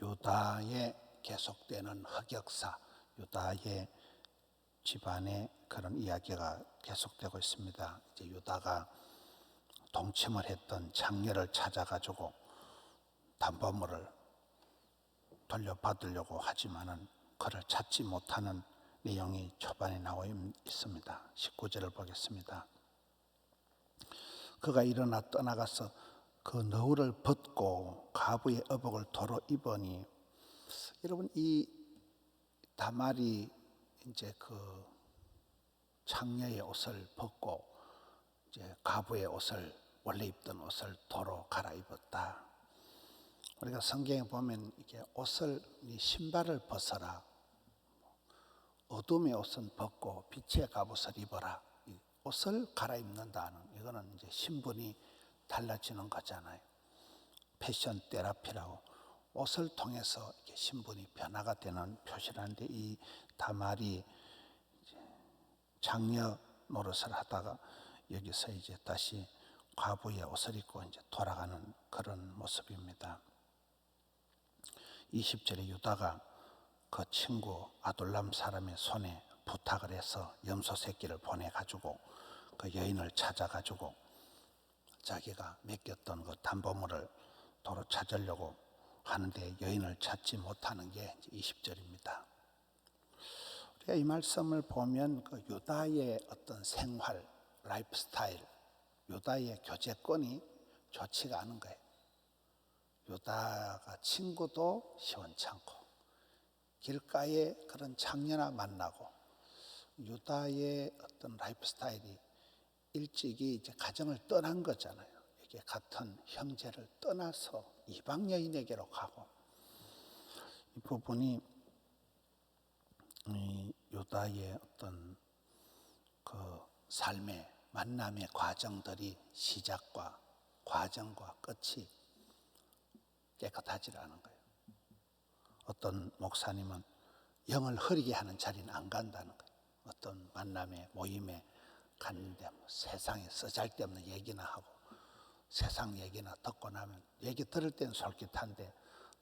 유다의 계속되는 흑역사, 유다의 집안의 그런 이야기가 계속되고 있습니다. 이제 유다가 동침을 했던 장녀를 찾아가지고 담보물을 돌려받으려고 하지만은 그를 찾지 못하는 내용이 초반에 나와 있습니다. 19절을 보겠습니다. 그가 일어나 떠나가서 그 너울을 벗고 가부의 의복을 도로 입으니, 여러분, 이 다말이 이제 그 창녀의 옷을 벗고 이제 가부의 옷을, 원래 입던 옷을 도로 갈아입었다. 우리가 성경에 보면 이게 옷을, 신발을 벗어라, 어둠의 옷은 벗고 빛의 갑옷을 입어라, 이 옷을 갈아입는다는, 이거는 이제 신분이 달라지는 거잖아요. 패션 테라피라고 옷을 통해서 이렇게 신분이 변화가 되는 표시라는데, 이 다말이 장녀 노릇을 하다가 여기서 이제 다시 과부의 옷을 입고 이제 돌아가는 그런 모습입니다. 20절에 유다가 그 친구 아둘람 사람의 손에 부탁을 해서 염소 새끼를 보내가지고 그 여인을 찾아가지고 자기가 맡겼던 그 담보물을 도로 찾으려고 하는데 여인을 찾지 못하는 게 20절입니다. 우리가 이 말씀을 보면 그 유다의 어떤 생활, 라이프 스타일, 유다의 교제권이 좋지가 않은 거예요. 유다가 친구도 시원찮고 길가에 그런 장녀나 만나고, 유다의 어떤 라이프 스타일이 일찍이 이제 가정을 떠난 거잖아요. 이게 같은 형제를 떠나서 이방 여인에게로 가고, 이 부분이 유다의 어떤 그 삶의 만남의 과정들이 시작과 과정과 끝이 깨끗하지 않은 거예요. 어떤 목사님은 영을 흐리게 하는 자리는 안 간다는 거예요. 어떤 만남의 모임에 갔는데 세상에 쓰잘데없는 얘기나 하고 세상 얘기나 듣고 나면, 얘기 들을 때는 솔깃한데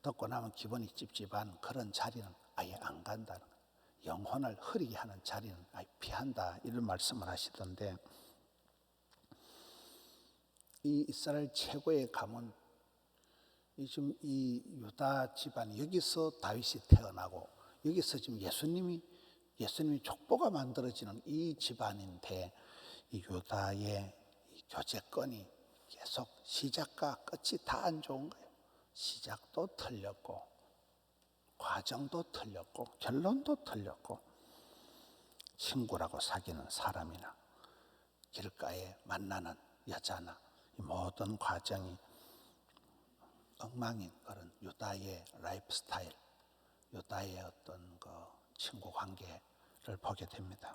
듣고 나면 기분이 찝찝한 그런 자리는 아예 안 간다는 거예요. 영혼을 흐리게 하는 자리는 아예 피한다, 이런 말씀을 하시던데, 이 이스라엘 최고의 가문, 지금 이 유다 집안이, 여기서 다윗이 태어나고 여기서 지금 예수님이 족보가 만들어지는 이 집안인데, 이 유다의 이 교제권이 계속 시작과 끝이 다 안 좋은 거예요. 시작도 틀렸고 과정도 틀렸고 결론도 틀렸고, 친구라고 사귀는 사람이나 길가에 만나는 여자나 이 모든 과정이 엉망인 그런 유다의 라이프 스타일, 유다의 어떤 그 친구 관계를 보게 됩니다.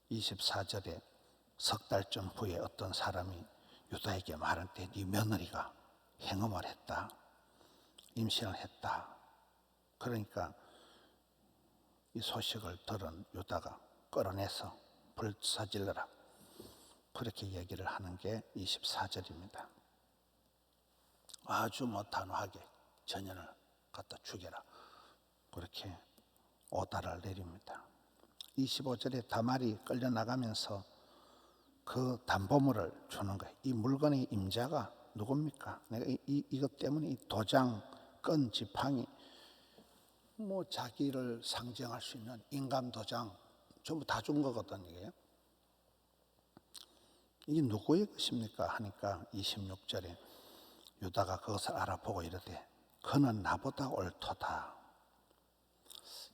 24절에 석 달쯤 후에 어떤 사람이 유다에게 말하는데, 네 며느리가 행음을 했다, 임신을 했다. 그러니까 이 소식을 들은 유다가 끌어내서 불사질러라, 그렇게 얘기를 하는 게 24절입니다. 아주 단호하게 전연을 갖다 죽여라, 그렇게 오다를 내립니다. 25절에 다말이 끌려나가면서 그 담보물을 주는 거예요. 이 물건의 임자가 누굽니까? 내가 이것 때문에 이 도장, 끈, 지팡이, 자기를 상징할 수 있는 인감 도장 전부 다 준 거거든. 이게 누구의 것입니까? 하니까 26절에 유다가 그것을 알아보고 이르되 그는 나보다 옳도다.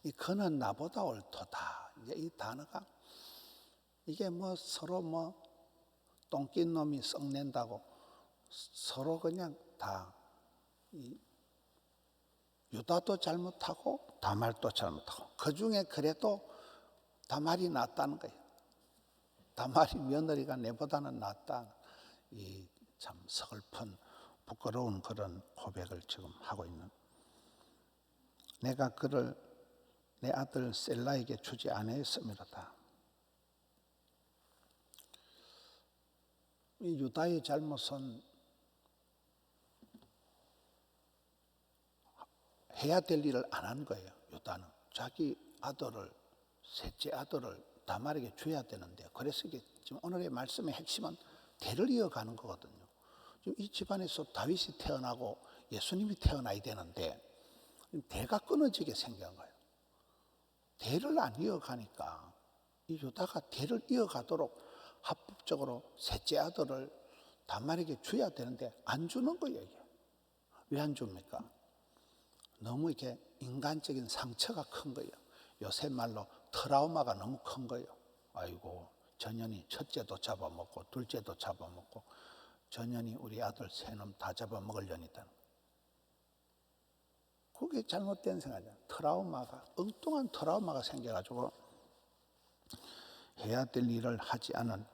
이 그는 나보다 옳도다, 이제 이 단어가, 이게 서로 똥낀 놈이 썩낸다고 서로 그냥 다, 유다도 잘못하고 다말도 잘못하고, 그 중에 그래도 다말이 낫다는 거예요. 다말이 며느리가 내보다는 낫다. 이 참 서글픈 부끄러운 그런 고백을 지금 하고 있는, 내가 그를 내 아들 셀라에게 주지 아니하였음이로다. 이 유다의 잘못은 해야 될 일을 안 한 거예요. 유다는 자기 아들을, 셋째 아들을 다말에게 줘야 되는데, 그래서 이게 지금 오늘의 말씀의 핵심은 대를 이어가는 거거든요. 지금 이 집안에서 다윗이 태어나고 예수님이 태어나야 되는데 대가 끊어지게 생긴 거예요. 대를 안 이어가니까 이 유다가 대를 이어가도록 합법적으로 셋째 아들을 다말에게 줘야 되는데 안 주는 거예요. 이게 왜 안 줍니까? 너무 이렇게 인간적인 상처가 큰 거예요. 요새 말로 트라우마가 너무 큰 거예요. 아이고, 전년이 첫째도 잡아먹고 둘째도 잡아먹고 전년이 우리 아들 세놈 다 잡아먹으려니까. 그게 잘못된 생각이야. 트라우마가, 엉뚱한 트라우마가 생겨가지고 해야 될 일을 하지 않은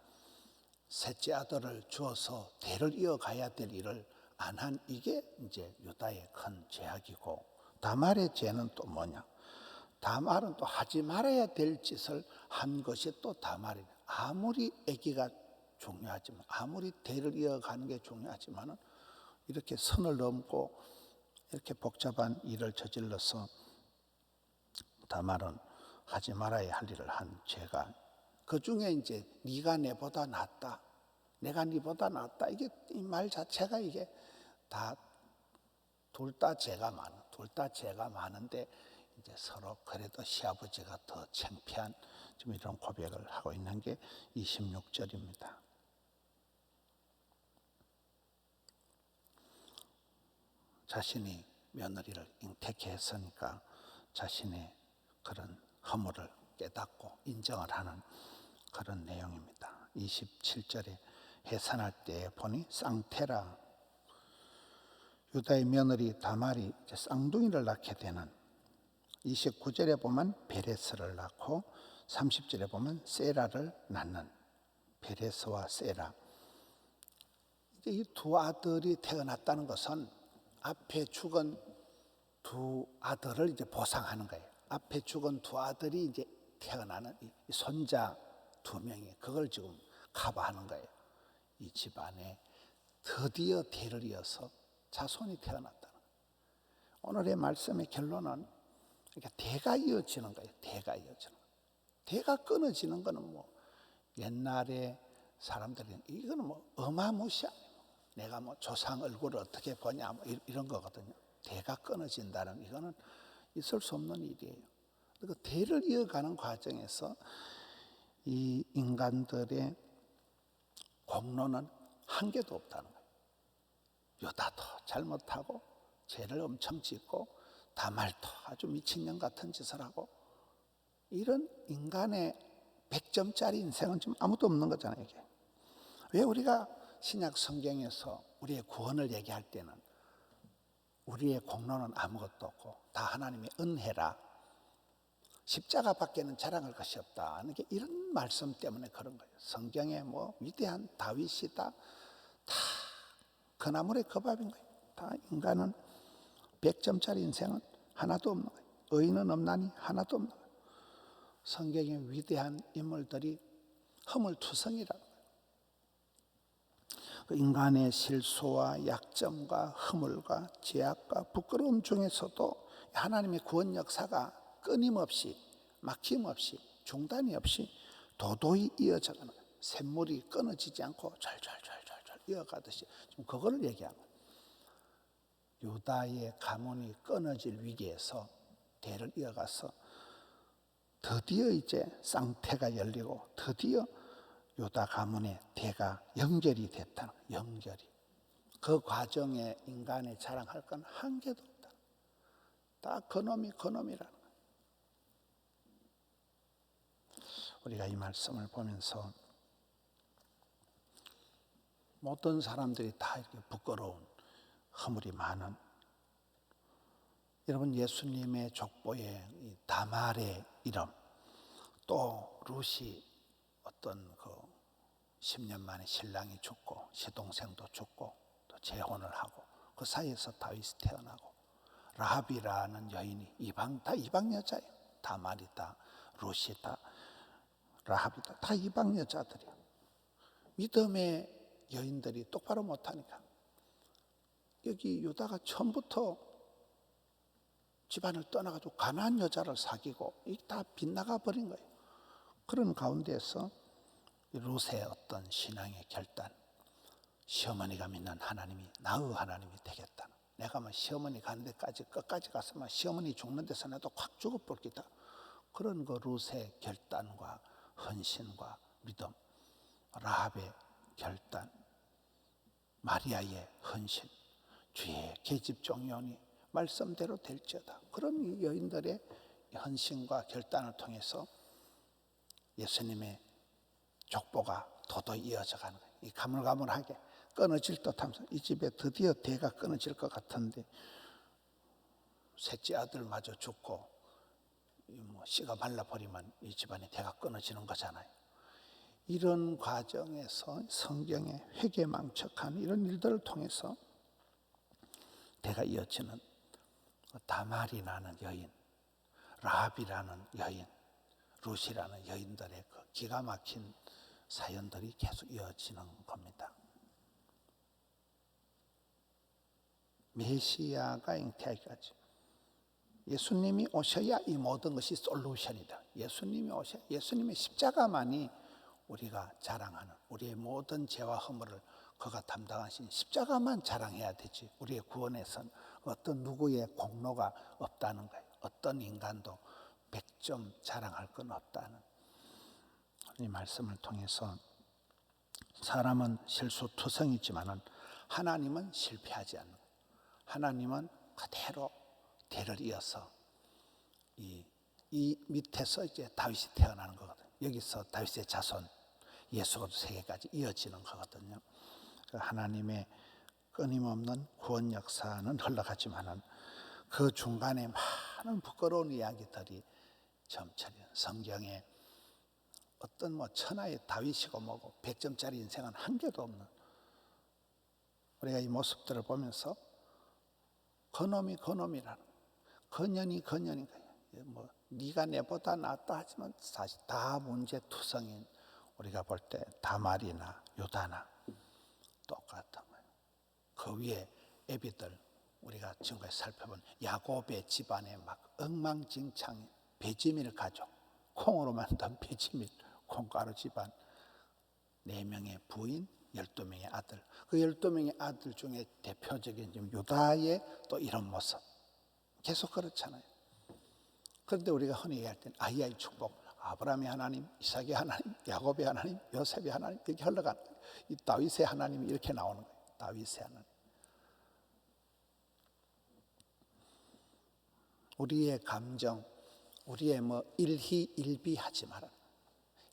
셋째 아들을 주어서 대를 이어가야 될 일을 안 한, 이게 이제 유다의 큰 죄악이고, 다말의 죄는 또 뭐냐? 다말은 또 하지 말아야 될 짓을 한 것이 또 다말이에요. 아무리 아기가 중요하지만, 아무리 대를 이어가는 게 중요하지만은 이렇게 선을 넘고 이렇게 복잡한 일을 저질러서 다말은 하지 말아야 할 일을 한 죄가, 그 중에 이제 네가 내보다 낫다, 내가 네보다 낫다, 이게 이 말 자체가 이게 다 둘 다 죄가 많아. 둘 다 죄가 많은데 이제 서로 그래도 시아버지가 더 창피한 지금 이런 고백을 하고 있는 게 26절입니다. 자신이 며느리를 잉태케 했으니까 자신의 그런 허물을 깨닫고 인정을 하는 그런 내용입니다. 27절에 해산할 때 보니 쌍테라, 유다의 며느리 다말이 이제 쌍둥이를 낳게 되는, 29절에 보면 베레스를 낳고 30절에 보면 세라를 낳는, 베레스와 세라. 이제 이 두 아들이 태어났다는 것은 앞에 죽은 두 아들을 이제 보상하는 거예요. 앞에 죽은 두 아들이 이제 태어나는 이 손자 두 명이 그걸 지금 커버하는 거예요. 이 집안에 드디어 대를 이어서 자손이 태어났다는 거예요. 오늘의 말씀의 결론은 그러니까 대가 이어지는 거예요. 대가 이어지는 거예요. 대가 끊어지는 거는 뭐 옛날에 사람들이 이거는 뭐 어마무시한, 내가 뭐 조상 얼굴을 어떻게 보냐 뭐 이런 거거든요. 대가 끊어진다는 이거는 있을 수 없는 일이에요. 그 대를 이어가는 과정에서 이 인간들의 공로는 한계도 없다는 거예요. 유다도 잘못하고 죄를 엄청 짓고 다말도 아주 미친년 같은 짓을 하고, 이런 인간의 100점짜리 인생은 지금 아무도 없는 거잖아요. 이게 왜 우리가 신약 성경에서 우리의 구원을 얘기할 때는 우리의 공로는 아무것도 없고 다 하나님의 은혜라, 십자가 밖에는 자랑할 것이 없다 하는 게 이런 말씀 때문에 그런 거예요. 성경에 뭐 위대한 다윗이다, 다 그나물의 그 밥인 거예요. 다 인간은 100점짜리 인생은 하나도 없는 거예요. 의인은 없나니 하나도 없는 거예요. 성경의 위대한 인물들이 허물투성이라는 거예요. 그 인간의 실수와 약점과 허물과 죄악과 부끄러움 중에서도 하나님의 구원 역사가 끊임없이, 막힘없이, 중단이 없이 도도히 이어져가는 거예요. 샘물이 끊어지지 않고 절절절절절 이어가듯이 지금 그거를 얘기하는 거예요. 유다의 가문이 끊어질 위기에서 대를 이어가서 드디어 이제 쌍태가 열리고 드디어 유다 가문의 대가 연결이 됐다는 거예요. 연결이. 그 과정에 인간의 자랑할 건 한계도 없다. 다 그놈이 그놈이라는 거예요. 우리가 이 말씀을 보면서 모든 사람들이 다 이렇게 부끄러운 허물이 많은, 여러분 예수님의 족보에 이 다말의 이름, 또 룻이 어떤 그 10년 만에 신랑이 죽고 시동생도 죽고 또 재혼을 하고 그 사이에서 다윗이 태어나고, 라합이라는 여인이 다 이방 여자예요. 다말이다, 룻이다, 라합이다, 다 이방 여자들이야. 믿음의 여인들이 똑바로 못하니까 여기 유다가 처음부터 집안을 떠나가지고 가난한 여자를 사귀고 이게 다 빗나가 버린 거예요. 그런 가운데에서 룻의 어떤 신앙의 결단, 시어머니가 믿는 하나님이 나의 하나님이 되겠다. 내가 뭐 시어머니 가는 데까지 끝까지 가서 막 시어머니 죽는 데서 나도 확 죽어버리겠다. 그런 그 룻의 결단과 헌신과 믿음, 라합의 결단, 마리아의 헌신, 주의 계집종이오니 말씀대로 될지어다. 그런 이 여인들의 헌신과 결단을 통해서 예수님의 족보가 도도히 이어져 가는 거예요. 이 가물가물하게 끊어질 듯하면서 이 집에 드디어 대가 끊어질 것 같은데 셋째 아들마저 죽고 뭐 씨가 말라버리면 이 집안의 대가 끊어지는 거잖아요. 이런 과정에서 성경의 회개망측한 이런 일들을 통해서 대가 이어지는 다말이라는 여인, 라합이라는 여인, 룻이라는 여인들의 그 기가 막힌 사연들이 계속 이어지는 겁니다. 메시아가 잉태하기까지 예수님이 오셔야 이 모든 것이 솔루션이다. 예수님이 오셔야 예수님의 십자가만이 우리가 자랑하는 우리의 모든 죄와 허물을 그가 담당하신 십자가만 자랑해야 되지. 우리의 구원에선 어떤 누구의 공로가 없다는 거예요. 어떤 인간도 100점 자랑할 건 없다는 이 말씀을 통해서 사람은 실수투성이지만은 하나님은 실패하지 않는 거예요. 하나님은 그대로 대를 이어서 이 밑에서 이제 다윗이 태어나는 거거든요. 여기서 다윗의 자손 예수가 세계까지 이어지는 거거든요. 하나님의 끊임없는 구원 역사는 흘러가지만은 그 중간에 많은 부끄러운 이야기들이 점차례 성경에 어떤 뭐 천하의 다윗이고 뭐고 100점짜리 인생은 한 개도 없는 우리가 이 모습들을 보면서 그놈이 그놈이라는 그년이 그년인 거예요. 뭐 네가 내보다 낫다 하지만 사실 다 문제투성인 우리가 볼 때 다말이나 유다나 똑같은 거예요. 그 위에 애비들 우리가 지금까지 살펴본 야곱의 집안에 막 엉망진창 베지밀 가족 콩으로 만든 베지밀 콩가루 집안 4명의 부인 12명의 아들 그 12명의 아들 중에 대표적인 유다의 또 이런 모습 계속 그렇잖아요. 그런데 우리가 흔히 얘기할 때는 아이의 축복 아브라함의 하나님, 이삭의 하나님, 야곱의 하나님, 요셉의 하나님 이렇게 흘러가는 거예요. 이 다윗의 하나님이 이렇게 나오는 거예요. 다윗의 하나님. 우리의 감정, 우리의 뭐 일희일비하지 말아.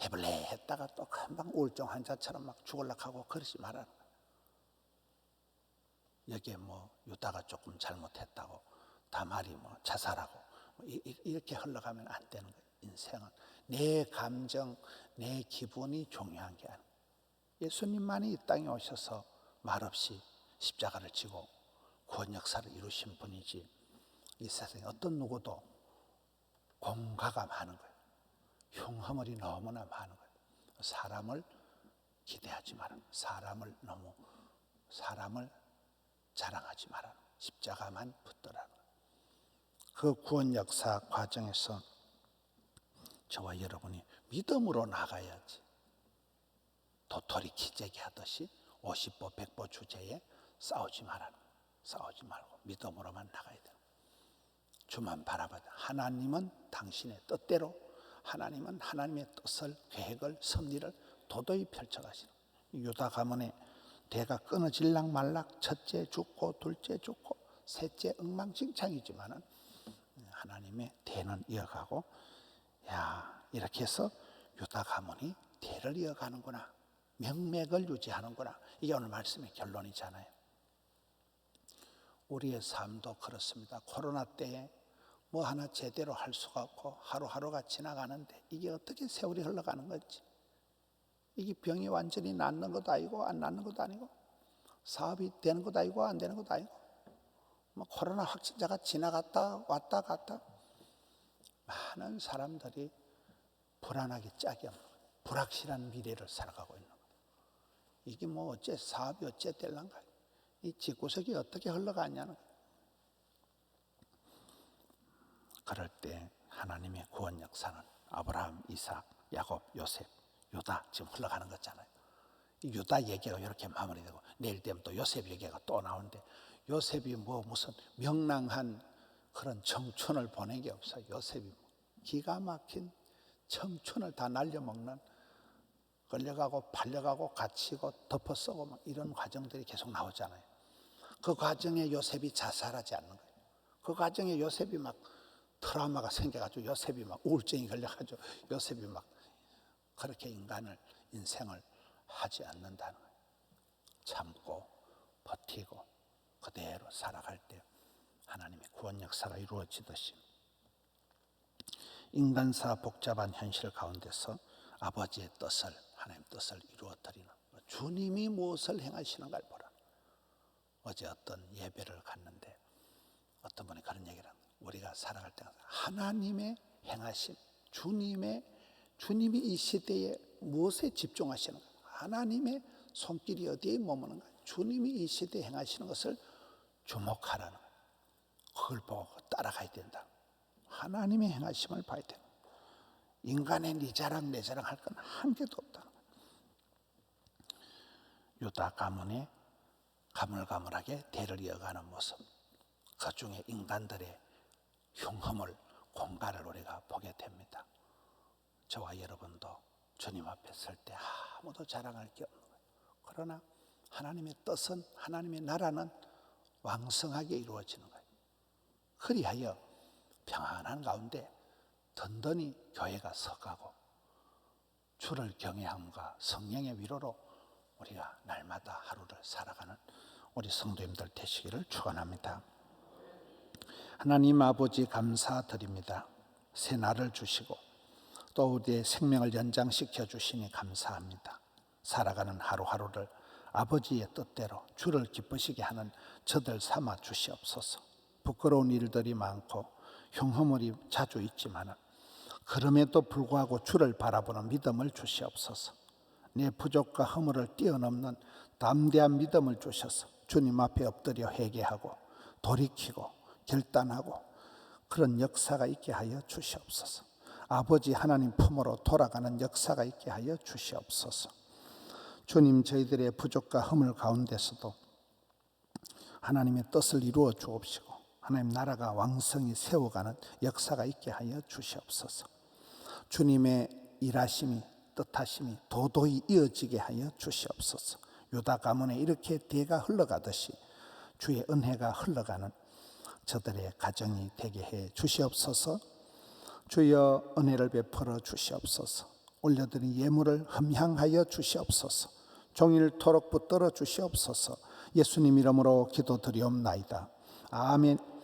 해볼래 했다가 또 금방 우울증 환자처럼 막 죽으려고 하고 그러지 말아. 여기에 뭐 유다가 조금 잘못했다고 다말이 뭐 자살하고 뭐 이렇게 흘러가면 안 되는 거예요. 인생은 내 감정, 내 기분이 중요한 게 아니에요. 예수님만이 이 땅에 오셔서 말없이 십자가를 지고 구원 역사를 이루신 분이지 이 세상에 어떤 누구도 공가가 많은 거예요. 흉허물이 너무나 많은 거예요. 사람을 기대하지 마라. 사람을 자랑하지 마라. 십자가만 붙들라. 그 구원 역사 과정에서 저와 여러분이 믿음으로 나가야지. 도토리 키재기 하듯이 50보 100보 주제에 싸우지 마라. 싸우지 말고 믿음으로만 나가야 돼요. 주만 바라봐야 돼요. 하나님은 당신의 뜻대로 하나님은 하나님의 뜻을 계획을 섭리를 도도히 펼쳐가시는 유다 가문의 대가 끊어질락 말락 첫째 죽고 둘째 죽고 셋째 엉망진창이지만은 하나님의 대는 이어가고 야 이렇게 해서 유다 가문이 대를 이어가는구나 명맥을 유지하는구나 이게 오늘 말씀의 결론이잖아요. 우리의 삶도 그렇습니다. 코로나 때에 뭐 하나 제대로 할 수가 없고 하루하루가 지나가는데 이게 어떻게 세월이 흘러가는 건지 이게 병이 완전히 낫는 것도 아니고 안 낫는 것도 아니고 사업이 되는 것도 아니고 안 되는 것도 아니고 뭐 코로나 확진자가 지나갔다 왔다 갔다 많은 사람들이 불안하기 짝이 없는 거예요. 불확실한 미래를 살아가고 있는 거예요. 이게 뭐 어째 사업이 어째 될란가 이 집구석이 어떻게 흘러가냐는 거예요. 그럴 때 하나님의 구원 역사는 아브라함, 이삭, 야곱, 요셉, 유다 지금 흘러가는 거잖아요. 이 유다 얘기가 이렇게 마무리되고 내일 되면 또 요셉 얘기가 또 나오는데, 요셉이 무슨 명랑한 그런 청춘을 보낸 게 없어요. 요셉이 기가 막힌 청춘을 다 날려먹는, 끌려가고 팔려가고 갇히고 덮어쓰고 막 이런 과정들이 계속 나오잖아요. 그 과정에 요셉이 자살하지 않는 거예요. 그 과정에 요셉이 막 트라우마가 생겨가지고 요셉이 막 우울증이 걸려가지고 요셉이 막 그렇게 인생을 하지 않는다는 거예요. 참고 버티고 그대로 살아갈 때 하나님의 구원 역사가 이루어지듯이 인간사 복잡한 현실 가운데서 아버지의 뜻을, 하나님 뜻을 이루어드리는, 주님이 무엇을 행하시는가를 보라. 어제 어떤 예배를 갔는데 어떤 분이 그런 얘기를 합니다. 우리가 살아갈 때 하나님의 행하심, 주님이 이 시대에 무엇에 집중하시는가, 하나님의 손길이 어디에 머무는가, 주님이 이 시대에 행하시는 것을 주목하라는 거예요. 그걸 보고 따라가야 된다. 하나님의 행하심을 봐야 된다. 인간의 네 자랑 내 자랑 할 건 한 개도 없다. 유다 가문의 가물가물하게 대를 이어가는 모습, 그 중에 인간들의 흉험을, 공갈을 우리가 보게 됩니다. 저와 여러분도 주님 앞에 설 때 아무도 자랑할 게 없는 거예요. 그러나 하나님의 뜻은, 하나님의 나라는 왕성하게 이루어지는 거예요. 그리하여 평안한 가운데 든든히 교회가 서가고 주를 경외함과 성령의 위로로 우리가 날마다 하루를 살아가는 우리 성도님들 되시기를 축원합니다. 하나님 아버지 감사드립니다. 새 날을 주시고 또 우리의 생명을 연장시켜 주시니 감사합니다. 살아가는 하루하루를 아버지의 뜻대로 주를 기쁘시게 하는 저들 삼아 주시옵소서. 부끄러운 일들이 많고 흉허물이 자주 있지만 그럼에도 불구하고 주를 바라보는 믿음을 주시옵소서. 내 부족과 허물을 뛰어넘는 담대한 믿음을 주셔서 주님 앞에 엎드려 회개하고 돌이키고 결단하고 그런 역사가 있게 하여 주시옵소서. 아버지 하나님 품으로 돌아가는 역사가 있게 하여 주시옵소서. 주님, 저희들의 부족과 허물 가운데서도 하나님의 뜻을 이루어 주옵시고 하나님 나라가 왕성히 세워가는 역사가 있게 하여 주시옵소서. 주님의 일하심이, 뜻하심이 도도히 이어지게 하여 주시옵소서. 유다 가문에 이렇게 대가 흘러가듯이 주의 은혜가 흘러가는 저들의 가정이 되게 해 주시옵소서. 주여 은혜를 베풀어 주시옵소서. 올려드린 예물을 흠향하여 주시옵소서. 종일토록 붙들어 주시옵소서. 예수님 이름으로 기도드리옵나이다. 아멘.